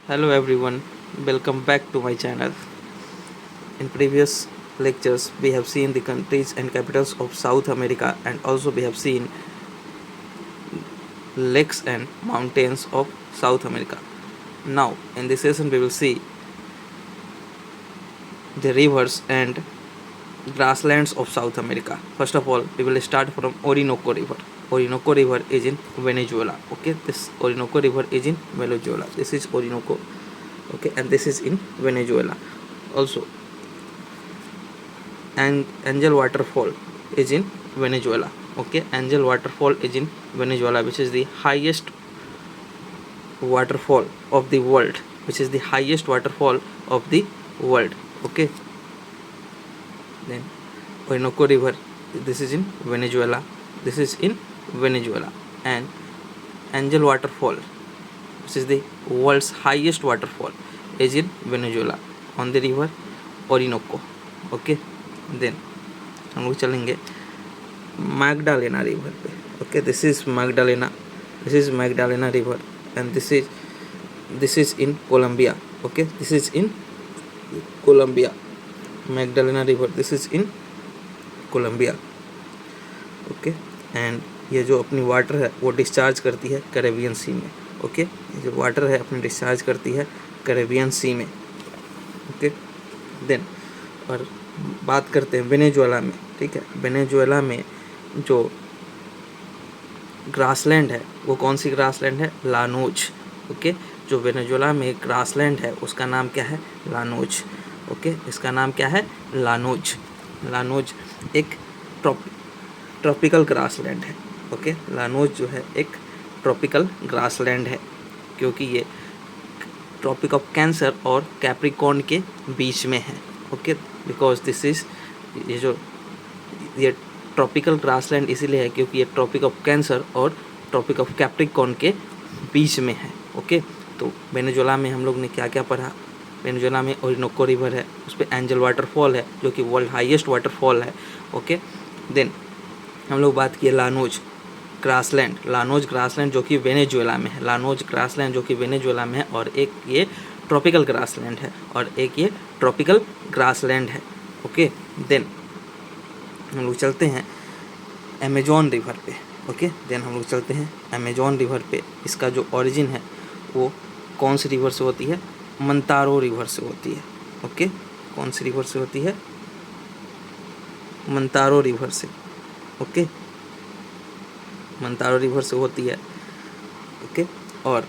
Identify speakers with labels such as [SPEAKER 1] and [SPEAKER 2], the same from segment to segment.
[SPEAKER 1] Hello everyone, welcome back to my channel. In previous lectures, we have seen the countries and capitals of South America, and also we have seen lakes and mountains of South America. Now, in this session, we will see the rivers and grasslands of South America. First of all, we will start from Orinoco River. Orinoco River is in Venezuela. Okay, this Orinoco River is in Venezuela. This is Orinoco. Okay, and this is in Venezuela. Also, and Angel Waterfall is in Venezuela. Okay, Angel Waterfall is in Venezuela, which is the highest waterfall of the world. Okay, then Orinoco River, this is in Venezuela. And Angel Waterfall, which is the world's highest waterfall, is in Venezuela on the river Orinoco. Okay, then हम लोग चलेंगे Magdalena river पे. Okay, this is Magdalena river and this is in Colombia. Okay, this is in Colombia. Magdalena river, this is in Colombia. Okay, and ये जो अपनी water है वो discharge करती है कैरेबियन सी में. ओके, ये जो वाटर है अपनी डिस्चार्ज करती है कैरेबियन सी में. ओके, देन और बात करते हैं वेनेजुएला में. ठीक है, वेनेजुएला में जो ग्रासलैंड है वो कौन सी ग्रासलैंड है? लानोज. ओके, जो वेनेजुएला में ग्रासलैंड है उसका नाम क्या है? लानोज. ओके, इसका नाम क्या है? लानोज. लानोज एक ट्रॉपिकल ग्रासलैंड है. ओके, लानोज जो है एक ट्रॉपिकल ग्रासलैंड है क्योंकि ये ट्रॉपिक ऑफ कैंसर और कैप्रिकॉर्न के बीच में है. ओके, बिकॉज दिस इज ये ट्रॉपिकल ग्रासलैंड इसीलिए है क्योंकि ये ट्रॉपिक ऑफ कैंसर और ट्रॉपिक ऑफ कैप्रिकॉर्न के बीच में है. ओके, तो वेनेजुएला में हम लोग ने क्या क्या पढ़ा? वेनेजुएला में ओरिनोको रिवर है, उस पर एंजल वाटरफॉल है जो कि वर्ल्ड हाईएस्ट वाटरफॉल है. ओके, देन हम लोग बात किए लानोज ग्रासलैंड जो कि वेनेजुएला में है. और एक ये ट्रॉपिकल ग्रासलैंड है. ओके, देन हम लोग चलते हैं अमेजॉन रिवर पे. ओके, देन हम लोग चलते हैं अमेजॉन रिवर पे. इसका जो ओरिजिन है वो कौन सी रिवर से होती है? मंतारो रिवर से होती है. ओके, कौन सी रिवर से होती है? मंतारो रिवर से. ओके, मंतारो रिवर से होती है. ओके, और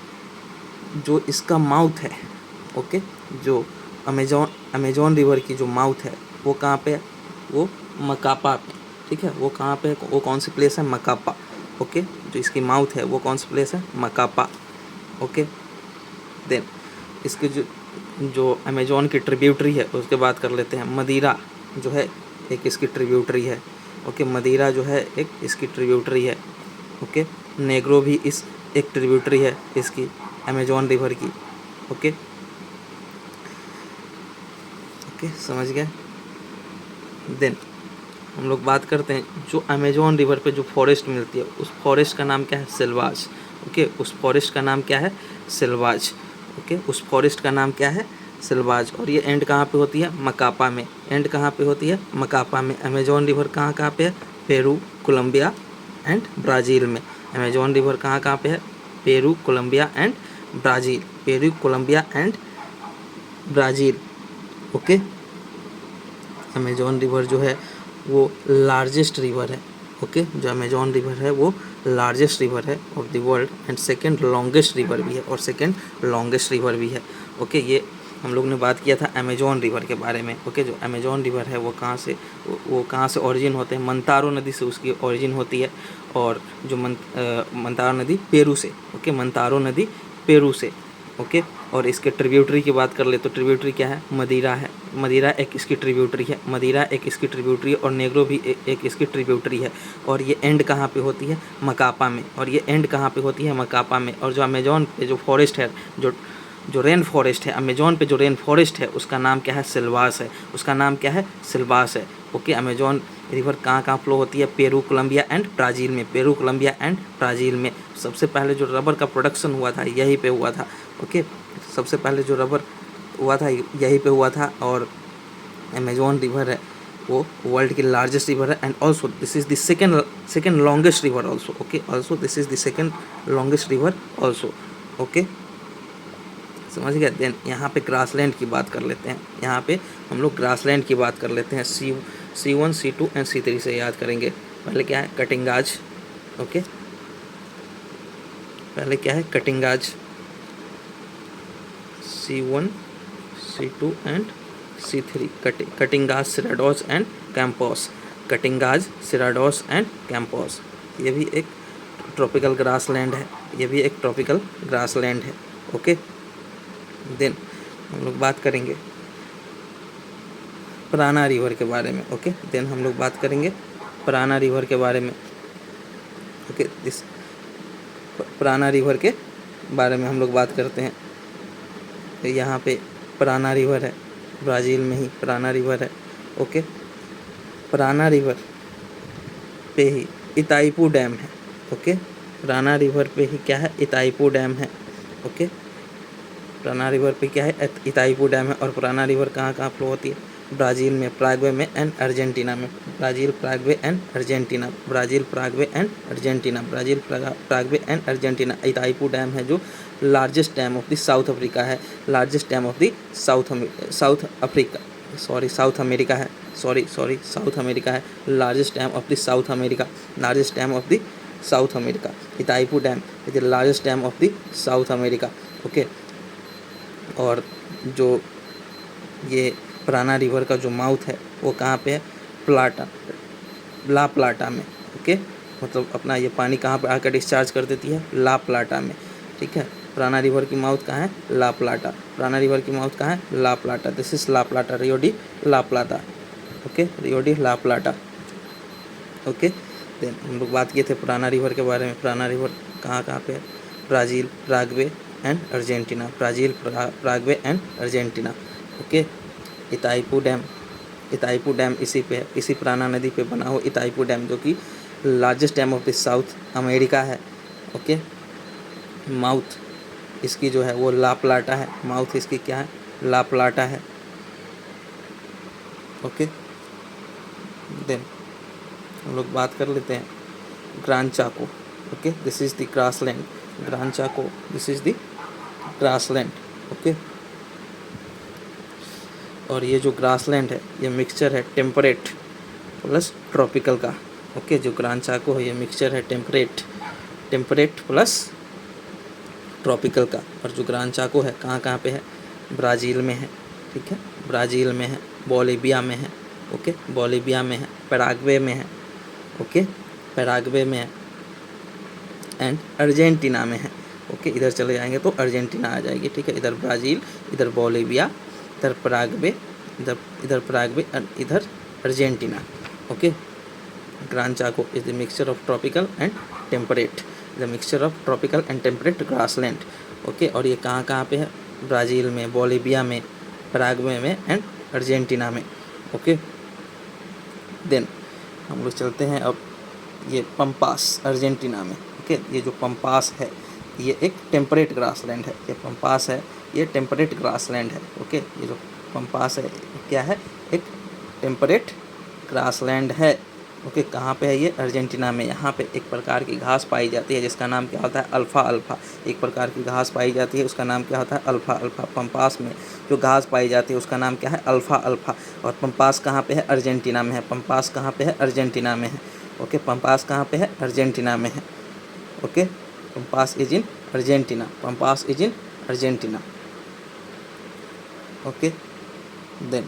[SPEAKER 1] जो इसका माउथ है, ओके, जो अमेजॉन रिवर की जो माउथ है वो कहाँ पे है? वो मकापा पे. ठीक है, वो कहाँ पे है? वो कौन सी प्लेस है? मकापा. ओके, जो इसकी माउथ है वो कौन सी प्लेस है? मकापा. ओके, देन इसकी जो अमेजॉन की ट्रिब्यूटरी है उसके बात कर लेते हैं. मदीरा जो है एक इसकी ट्रिब्यूटरी है. ओके, मदीरा जो है एक इसकी ट्रिब्यूटरी है. ओके, नेग्रो भी इस एक ट्रिब्यूटरी है इसकी अमेजॉन रिवर की. ओके, समझ गए. देन हम लोग बात करते हैं जो अमेजॉन रिवर पे जो फॉरेस्ट मिलती है उस फॉरेस्ट का नाम क्या है? सेल्वाज. ओके, उस फॉरेस्ट का नाम क्या है? सेल्वाज. ओके, उस फॉरेस्ट का नाम क्या है? सेल्वाज. और ये एंड कहाँ पे होती है? मकापा में. एंड कहाँ पे होती है? मकापा में. अमेजॉन रिवर कहाँ पे है? पेरू, कोलंबिया एंड ब्राज़ील में. अमेजॉन रिवर कहाँ पे है? Peru, Colombia and Brazil. Okay, Amazon river जो है वो लार्जेस्ट रिवर है. ओके, जो अमेजॉन रिवर है वो लार्जेस्ट रिवर है of the world and second longest river भी है. ओके, ये हम लोग ने बात किया था अमेजॉन रिवर के बारे में. ओके, जो अमेजॉन रिवर है वो कहाँ से ओरिजिन होते हैं? मंतारो नदी से उसकी ओरिजिन होती है. और जो मंतारो नदी पेरू से. ओके, मंतारो नदी पेरू से. ओके, और इसके ट्रिब्यूटरी की बात कर ले तो ट्रिब्यूटरी क्या है? मदीरा है. मदीरा एक इसकी ट्रिब्यूटरी है. और नेग्रो भी एक इसकी ट्रिब्यूटरी है. और ये एंड कहाँ पे होती है? मकापा में. और जो अमेजॉन पे जो फॉरेस्ट है, जो रेन फॉरेस्ट है, अमेजॉन पे जो रेन फॉरेस्ट है उसका नाम क्या है? सिल्वास है. ओके, अमेजॉन रिवर कहाँ फ्लो होती है? पेरू, कोलंबिया एंड ब्राज़ील में. सबसे पहले जो रबर का प्रोडक्शन हुआ था यहीं पे हुआ था. ओके, सबसे पहले जो रबर हुआ था यहीं पे हुआ था, और अमेजोन रिवर है वो वर्ल्ड की लार्जेस्ट रिवर है, and also this is the second longest river also, okay, also this is the second longest river also, okay, समझ गए। देन यहाँ पे ग्रासलैंड की बात कर लेते हैं, यहाँ पे हम लोग ग्रासलैंड की बात कर लेते हैं। C1 C2 एंड C3 से याद करेंगे। पहले क्या है, कटिंगाज, ओके, पहले क्या है, Caatingas, C1 C2 and C3, Caatingas, Cerrados and Campos, Caatingas, Cerrados and Campos. ये भी एक ट्रॉपिकल ग्रासलैंड है, ये भी एक ट्रॉपिकल ग्रासलैंड है, ओके। देन हम लोग बात करेंगे प्राना रिवर के बारे में, ओके, देन हम लोग बात करेंगे प्राना रिवर के बारे में, ओके, इस प्राना रिवर के बारे में हम लोग बात करते हैं। तो यहाँ पे प्राना रिवर है, ब्राज़ील में ही प्राना रिवर है, ओके। प्राना रिवर पे ही इताइपू डैम है, ओके, प्राना रिवर पे ही क्या है, इताइपू डैम है, ओके। प्राना रिवर पे क्या है, इताइपू डैम है। और प्राना रिवर कहाँ कहाँ फ्लो होती है, ब्राज़ील में, पराग्वे में एंड अर्जेंटीना में, Brazil, Paraguay and Argentina, Brazil, Paraguay and Argentina, Brazil, Paraguay and Argentina. Itaipu dam है जो largest dam of the South Africa है, largest dam of the South Africa, South America है, South America है, largest dam of the South America, largest dam of the South America. Itaipu dam is the largest dam of the South America, okay. और जो ये प्राना river का जो mouth है वो कहाँ पे है, ला प्लाटा में, ओके, मतलब अपना ये पानी कहाँ पे आकर डिस्चार्ज कर देती है, ला प्लाटा में, ठीक है। प्राना रिवर की माउथ कहाँ है, ला प्लाटा, प्राना रिवर की माउथ कहाँ है, La Plata, this is La Plata, Rio de La Plata, okay, Rio de La Plata, okay. Then हम लोग बात किए थे प्राना रिवर के बारे में। प्राना रिवर कहाँ कहाँ पे है, Brazil, Paraguay and Argentina, Brazil, Paraguay and Argentina, okay. Itaipu dam इसी पे है, इसी प्राना नदी पे बना हुआ इताइपू डैम, जो कि largest dam of the South America है, ओके। माउथ इसकी जो है वो ला प्लाटा है, माउथ इसकी क्या है, ला प्लाटा है, ओके। देन हम लोग बात कर लेते हैं Gran Chaco, okay, this is the grassland, Gran Chaco, this is the grassland, okay. और ये जो ग्रासलैंड है ये मिक्सचर है टेम्परेट प्लस ट्रॉपिकल का, ओके। जो ग्रांड चाको है ये मिक्सचर है टेम्परेट प्लस ट्रॉपिकल का। और जो ग्रांड चाको है कहाँ कहाँ पे है, ब्राज़ील में है, ठीक है, ब्राज़ील में है, बोलिविया में है, ओके, बोलिविया में है, पराग्वे में है, ओके, पराग्वे में है, एंड अर्जेंटीना में है, ओके। इधर चले जाएंगे तो अर्जेंटीना आ जाएगी, ठीक है। इधर ब्राज़ील, इधर बोलिविया, इधर पराग्वे, इधर पराग्वे, इधर Argentina, okay. Gran Chaco is the mixture of tropical and temperate, the mixture of tropical and temperate grassland, okay. और ये कहाँ कहाँ पे है, ब्राज़ील में, बोलिविया में, पराग्वे में एंड अर्जेंटीना में, ओके। देन हम लोग चलते हैं अब ये पंपास, अर्जेंटीना में, ओके। ये जो पंपास है ये एक टेम्परेट ग्रासलैंड है, ये पंपास है, ये टेम्परेट ग्रासलैंड है, ओके। ये जो पंपास है क्या है, एक टेम्परेट ग्रासलैंड है, ओके। कहाँ पे है ये, अर्जेंटीना में। यहाँ पे एक प्रकार की घास पाई जाती है जिसका नाम क्या होता है, अल्फ़ा अल्फ़ा, एक प्रकार की घास पाई जाती है उसका नाम क्या होता है, अल्फ़ा अल्फ़ा। पंपास में जो घास पाई जाती है उसका नाम क्या है, अल्फ़ा अल्फ़ा। और पंपास कहाँ पे है, अर्जेंटीना में है, पंपास कहाँ पे है, अर्जेंटीना में है, ओके। पंपास कहाँ पे है, अर्जेंटीना में है, okay. Pampas is in Argentina, Pampas is in Argentina, okay. Then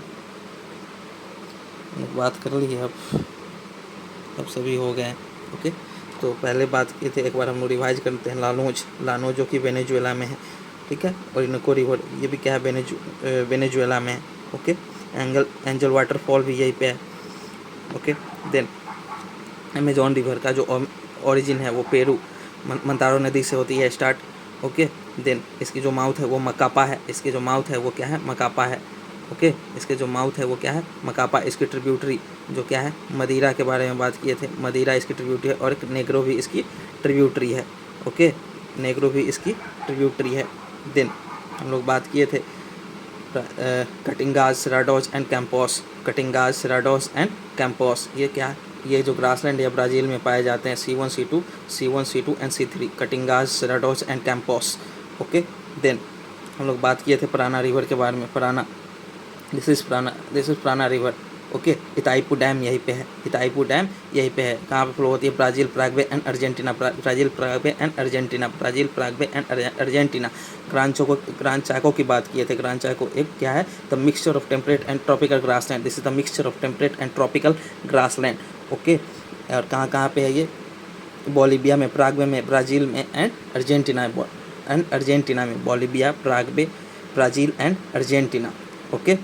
[SPEAKER 1] बात कर ली है, अब सभी हो गए, ओके। तो पहले बात किए थे, एक बार हम लोग रिवाइज करते हैं। लानोज जो कि वेनेजुएला में है, ठीक है। और इनको रिवर ये भी क्या है, वेनेजुएला में है, ओके। एंजल वाटरफॉल भी यहीं पे है, ओके। देन अमेजॉन रिवर का जो ओरिजिन है वो पेरू मंतारो नदी से होती है स्टार्ट, ओके। देन इसकी जो माउथ है वो मकापा है, इसकी जो माउथ है वो क्या है, मकापा है, ओके। इसके जो माउथ है वो क्या है, मकापा। इसकी ट्रिब्यूटरी जो क्या है, मदिरा के बारे में बात किए थे, मदिरा इसकी ट्रिब्यूटरी है, और एक नेग्रो भी इसकी ट्रिब्यूटरी है, ओके, नेग्रो भी इसकी ट्रिब्यूटरी है। देन हम लोग बात किए थे कटिंगाज, Cerrados and Campos. कटिंगाज, Cerrados and Campos, ये क्या है? ये जो ग्रासलैंड या ब्राज़ील में पाए जाते हैं C1 C2 and C3, Caatingas, Cerrados and Campos. Okay, then हम लोग बात किए थे प्राना रिवर के बारे में। Parana, this is Parana river. Okay, Itaipu dam यहीं पे है, इताइपू डैम यहीं पे है। कहाँ पे फ्लो होती है? Brazil, Paraguay and Argentina. Brazil, Paraguay and Argentina, Brazil, Paraguay and Argentina. Gran Chaco की बात किए थे। ग्रान चाको एक क्या है? The mixture of temperate and tropical grassland. This is the mixture of temperate and tropical grassland. Okay, और कहाँ कहाँ पे है ये? बोलिविया में, पैराग्वे में, ब्राज़ील में एंड अर्जेंटीना में। Bolivia, Paraguay, Brazil and Argentina. Okay,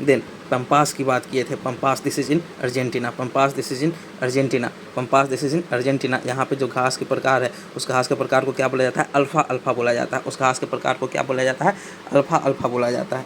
[SPEAKER 1] then Pampas की बात किए थे। Pampas, this is in Argentina. Pampas, this is in Argentina. Pampas, this is in Argentina. यहाँ पे जो घास के प्रकार है, उस घास के प्रकार को क्या बोला जाता है? अल्फा अल्फा बोला जाता है। उस घास के प्रकार को क्या बोला जाता है? अल्फा अल्फा बोला जाता है।